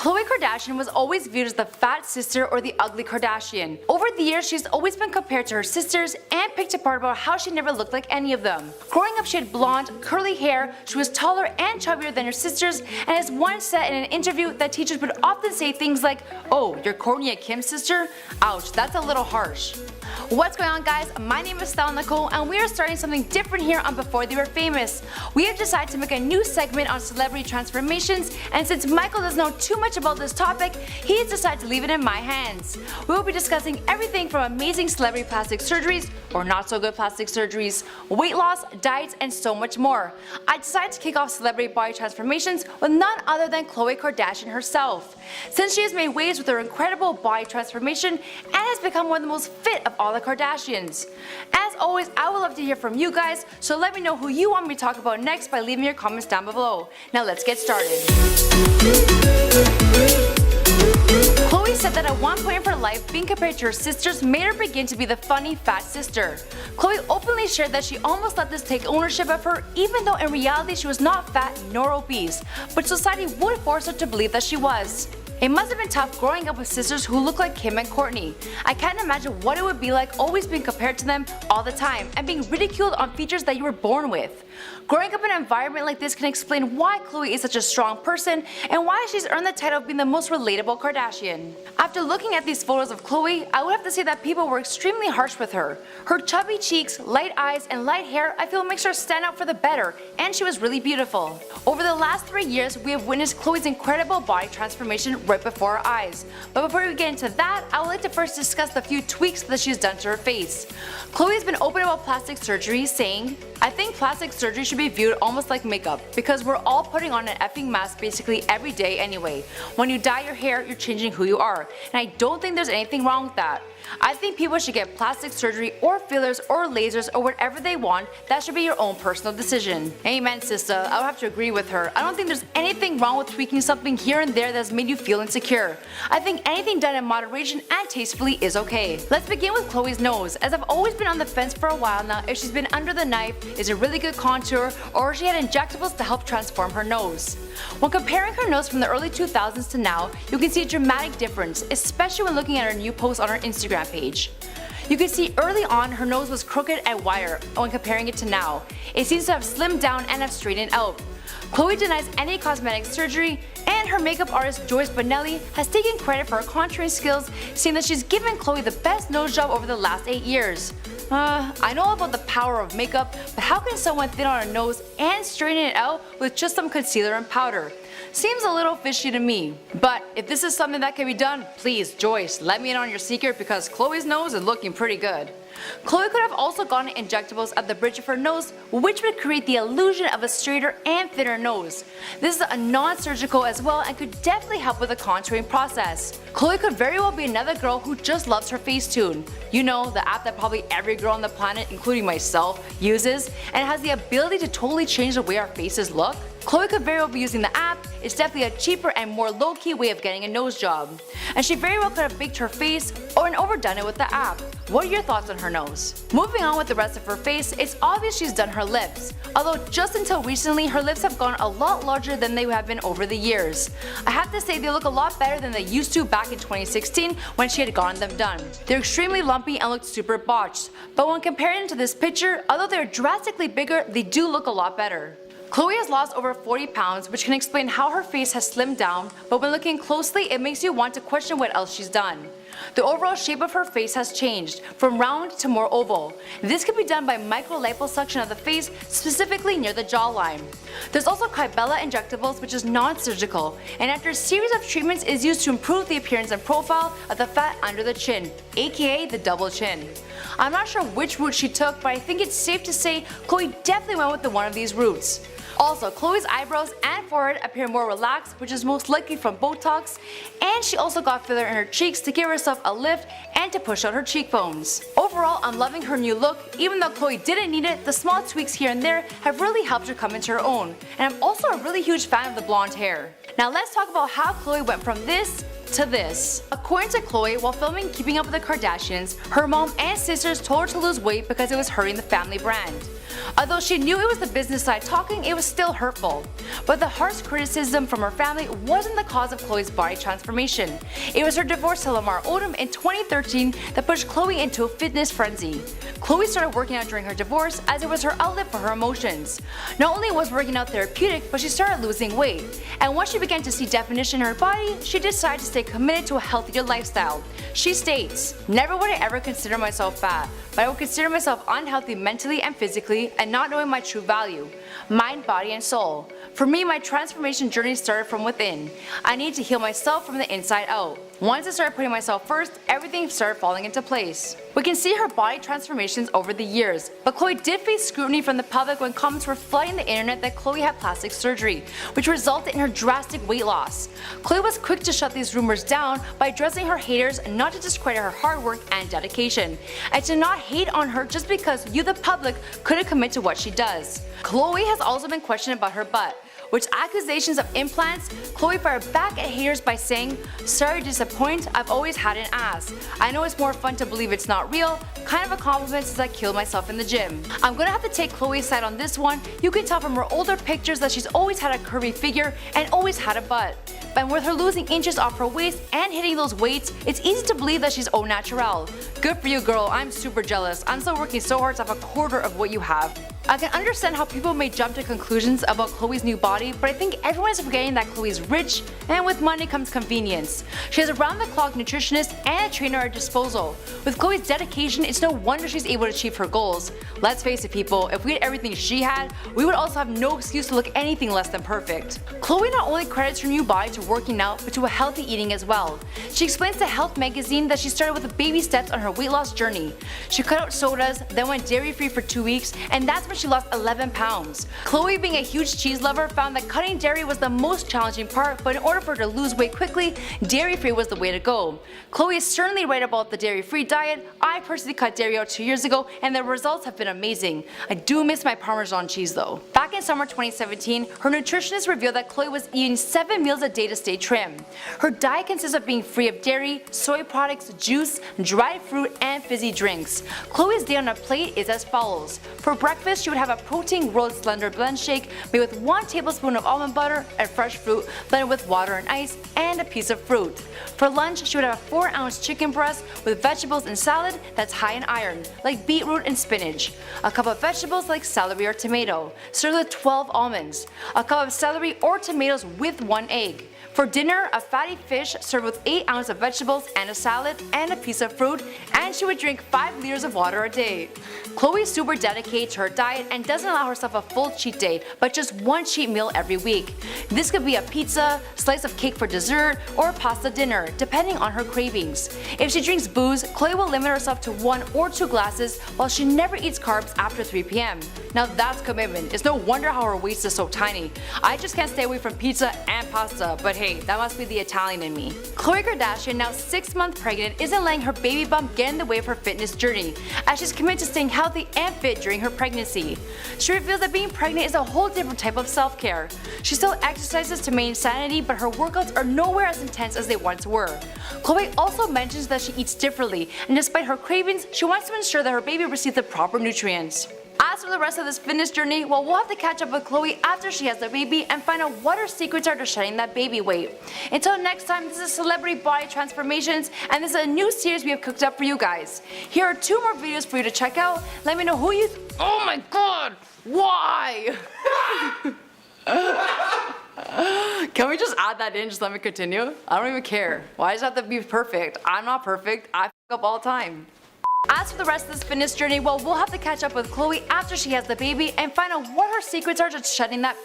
Khloe Kardashian was always viewed as the fat sister or the ugly Kardashian. Over the years, she's always been compared to her sisters and picked apart about how she never looked like any of them. Growing up, she had blonde, curly hair, she was taller and chubbier than her sisters, and has once said in an interview that teachers would often say things like, "Oh, you're Kourtney and Kim's sister? Ouch, that's a little harsh." What's going on, guys? My name is Stella Nicole and we are starting something different here on Before They Were Famous. We have decided to make a new segment on celebrity transformations, and since Michael doesn't know too much about this topic, he's decided to leave it in my hands. We will be discussing everything from amazing celebrity plastic surgeries or not so good plastic surgeries, weight loss, diets, and so much more. I decided to kick off celebrity body transformations with none other than Khloe Kardashian herself. Since she has made waves with her incredible body transformation and has become one of the most fit of all the Kardashians. As always, I would love to hear from you guys, so let me know who you want me to talk about next by leaving your comments down below. Now let's get started. Khloe said that at one point of her life, being compared to her sisters made her begin to be the funny fat sister. Khloe openly shared that she almost let this take ownership of her, even though in reality she was not fat nor obese, but society would force her to believe that she was. It must have been tough growing up with sisters who look like Kim and Kourtney. I can't imagine what it would be like always being compared to them all the time and being ridiculed on features that you were born with. Growing up in an environment like this can explain why Khloe is such a strong person and why she's earned the title of being the most relatable Kardashian. After looking at these photos of Khloe, I would have to say that people were extremely harsh with her. Her chubby cheeks, light eyes, and light hair I feel makes her stand out for the better, and she was really beautiful. Over the last 3 years, we have witnessed Khloe's incredible body transformation right before our eyes. But before we get into that, I would like to first discuss the few tweaks that she's done to her face. Khloe has been open about plastic surgery, saying, "I think plastic surgery should be viewed almost like makeup, because we're all putting on an effing mask basically every day anyway. When you dye your hair, you're changing who you are, and I don't think there's anything wrong with that. I think people should get plastic surgery or fillers or lasers or whatever they want. That should be your own personal decision." Amen, sister. I would have to agree with her. I don't think there's anything wrong with tweaking something here and there that's made you feel insecure. I think anything done in moderation and tastefully is okay. Let's begin with Khloe's nose, as I've always been on the fence for a while now if she's been under the knife, is a really good contour, or if she had injectables to help transform her nose. When comparing her nose from the early 2000s to now, you can see a dramatic difference, especially when looking at her new post on her Instagram page. You can see early on her nose was crooked and wider when comparing it to now. It seems to have slimmed down and have straightened out. Khloe denies any cosmetic surgery, and her makeup artist Joyce Bonelli has taken credit for her contouring skills, saying that she's given Khloe the best nose job over the last 8 years. I know about the power of makeup, but how can someone thin on a nose and straighten it out with just some concealer and powder? Seems a little fishy to me. But if this is something that can be done, please, Joyce, let me in on your secret, because Khloe's nose is looking pretty good. Khloe could have also gotten injectables at the bridge of her nose, which would create the illusion of a straighter and thinner nose. This is a non-surgical as well and could definitely help with the contouring process. Khloe could very well be another girl who just loves her Facetune. You know, the app that probably every girl on the planet, including myself, uses, and has the ability to totally change the way our faces look. Khloe could very well be using the app. It's definitely a cheaper and more low-key way of getting a nose job. And she very well could have baked her face or overdone it with the app. What are your thoughts on her nose? Moving on with the rest of her face, it's obvious she's done her lips. Although just until recently, her lips have gone a lot larger than they have been over the years. I have to say they look a lot better than they used to back in 2016 when she had gotten them done. They're extremely lumpy and look super botched, but when comparing to this picture, although they're drastically bigger, they do look a lot better. Khloe has lost over 40 pounds, which can explain how her face has slimmed down, but when looking closely, it makes you want to question what else she's done. The overall shape of her face has changed, from round to more oval. This can be done by micro-liposuction of the face, specifically near the jawline. There's also Kybella injectables, which is non-surgical, and after a series of treatments is used to improve the appearance and profile of the fat under the chin, aka the double chin. I'm not sure which route she took, but I think it's safe to say Khloe definitely went with one of these routes. Also, Khloe's eyebrows and forehead appear more relaxed, which is most likely from Botox, and she also got filler in her cheeks to give herself a lift and to push out her cheekbones. Overall, I'm loving her new look. Even though Khloe didn't need it, the small tweaks here and there have really helped her come into her own, and I'm also a really huge fan of the blonde hair. Now let's talk about how Khloe went from this to this. According to Khloe, while filming Keeping Up with the Kardashians, her mom and sisters told her to lose weight because it was hurting the family brand. Although she knew it was the business side talking, it was still hurtful. But the harsh criticism from her family wasn't the cause of Khloe's body transformation. It was her divorce to Lamar Odom in 2013 that pushed Khloe into a fitness frenzy. Khloe started working out during her divorce as it was her outlet for her emotions. Not only was working out therapeutic, but she started losing weight. And once she began to see definition in her body, she decided to stay committed to a healthier lifestyle. She states, "Never would I ever consider myself fat, but I would consider myself unhealthy mentally and physically and not knowing my true value, mind, body, and soul. For me, my transformation journey started from within. I need to heal myself from the inside out. Once I started putting myself first, everything started falling into place." We can see her body transformations over the years, but Khloe did face scrutiny from the public when comments were flooding the internet that Khloe had plastic surgery, which resulted in her drastic weight loss. Khloe was quick to shut these rumors down by addressing her haters and not to discredit her hard work and dedication, and to not hate on her just because you the public couldn't commit to what she does. Khloe has also been questioned about her butt, which accusations of implants, Khloe fired back at haters by saying, "Sorry to disappoint, I've always had an ass. I know it's more fun to believe it's not real, kind of a compliment since I killed myself in the gym." I'm gonna have to take Khloe's side on this one. You can tell from her older pictures that she's always had a curvy figure and always had a butt. And with her losing inches off her waist and hitting those weights, it's easy to believe that she's au naturel. Good for you, girl. I'm super jealous. I'm still working so hard to have a quarter of what you have. I can understand how people may jump to conclusions about Khloe's new body, but I think everyone is forgetting that Khloe's rich, and with money comes convenience. She has a round-the-clock nutritionist and a trainer at her disposal. With Khloe's dedication, it's no wonder she's able to achieve her goals. Let's face it, people, if we had everything she had, we would also have no excuse to look anything less than perfect. Khloe not only credits her new body to working out, but to a healthy eating as well. She explains to Health magazine that she started with the baby steps on her weight loss journey. She cut out sodas, then went dairy-free for 2 weeks, and that's when she lost 11 pounds. Khloe, being a huge cheese lover, found that cutting dairy was the most challenging part, but in order for her to lose weight quickly, dairy-free was the way to go. Khloe is certainly right about the dairy-free diet. I personally cut dairy out 2 years ago, and the results have been amazing. I do miss my Parmesan cheese though. Back in summer 2017, her nutritionist revealed that Khloe was eating 7 meals a day to stay trim. Her diet consists of being free of dairy, soy products, juice, dried fruit, and fizzy drinks. Khloe's day on a plate is as follows. For breakfast, she would have a protein rolled slender blend shake made with 1 tablespoon of almond butter and fresh fruit blended with water and ice, and a piece of fruit. For lunch, she would have a 4-ounce chicken breast with vegetables and salad that's high in iron, like beetroot and spinach. A cup of vegetables like celery or tomato, served with 12 almonds. A cup of celery or tomatoes with 1 egg. For dinner, a fatty fish served with 8 ounces of vegetables and a salad and a piece of fruit, and she would drink 5 liters of water a day. Khloe is super dedicated to her diet and doesn't allow herself a full cheat day, but just 1 cheat meal every week. This could be a pizza, slice of cake for dessert, or pasta dinner, depending on her cravings. If she drinks booze, Khloe will limit herself to 1 or 2 glasses, while she never eats carbs after 3 p.m. Now that's commitment. It's no wonder how her waist is so tiny. I just can't stay away from pizza and pasta, but hey, that must be the Italian in me. Khole Kardashian, now 6 months pregnant, isn't letting her baby bump get in the way of her fitness journey, as she's committed to staying healthy and fit during her pregnancy. She reveals that being pregnant is a whole different type of self-care. She still exercises to maintain sanity, but her workouts are nowhere as intense as they once were. Khloe also mentions that she eats differently, and despite her cravings, she wants to ensure that her baby receives the proper nutrients. As for the rest of this fitness journey, well, we'll have to catch up with Khloe after she has the baby and find out what her secrets are to shedding that baby weight. Until next time, this is Celebrity Body Transformations, and this is a new series we have cooked up for you guys. Here are 2 more videos for you to check out. Let me know who you oh my god! Why? Can we just add that in? Just let me continue? I don't even care. Why does it have to be perfect? I'm not perfect. I f up all the time. As for the rest of this fitness journey, well, we'll have to catch up with Khloe after she has the baby and find out what her secrets are to shedding that